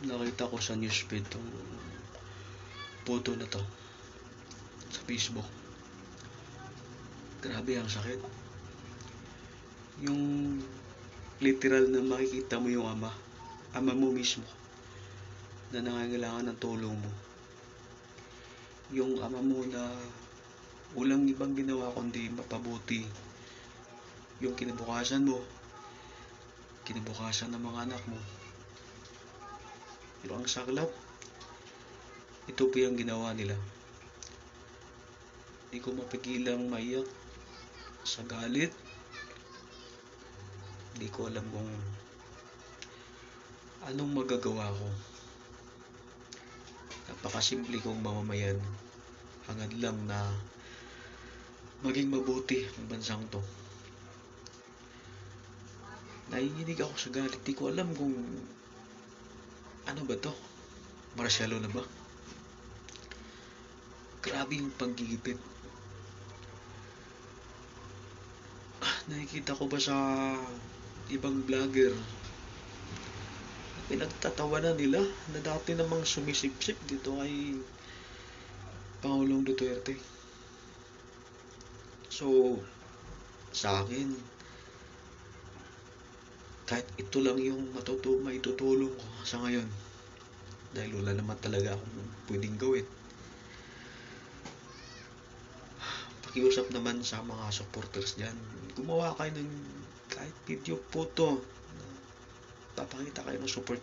Nakita ko sa newsfeed tong photo na to sa Facebook. Grabe ang sakit. Yung literal na makikita mo yung ama mo mismo na nangangailangan ng tulong mo. Yung ama mo na walang ibang ginawa kundi mapabuti yung kinabukasan mo, kinabukasan ng mga anak mo. Pero ang saklap, ito po yung ginawa nila. Hindi ko mapigilang maiyak sa galit. Hindi ko alam kung anong magagawa ko. Napakasimple kong mamamayan. Hangad lang na maging mabuti ang bansang to. Naiinig ako sa galit. Di ko alam kung ano ba to? Marsyalo na ba? Grabe yung panggigipit. Nakikita ko ba sa ibang vlogger pinagtatawanan nila na dati namang sumisipsip dito kay Pangulong Duterte. So, sa akin, kahit ito lang yung maitutulong ko sa ngayon, dahil wala naman talaga akong pwedeng gawin. Pakiusap naman sa mga supporters dyan, gumawa kayo ng kahit video, photo, papakita kayo ng support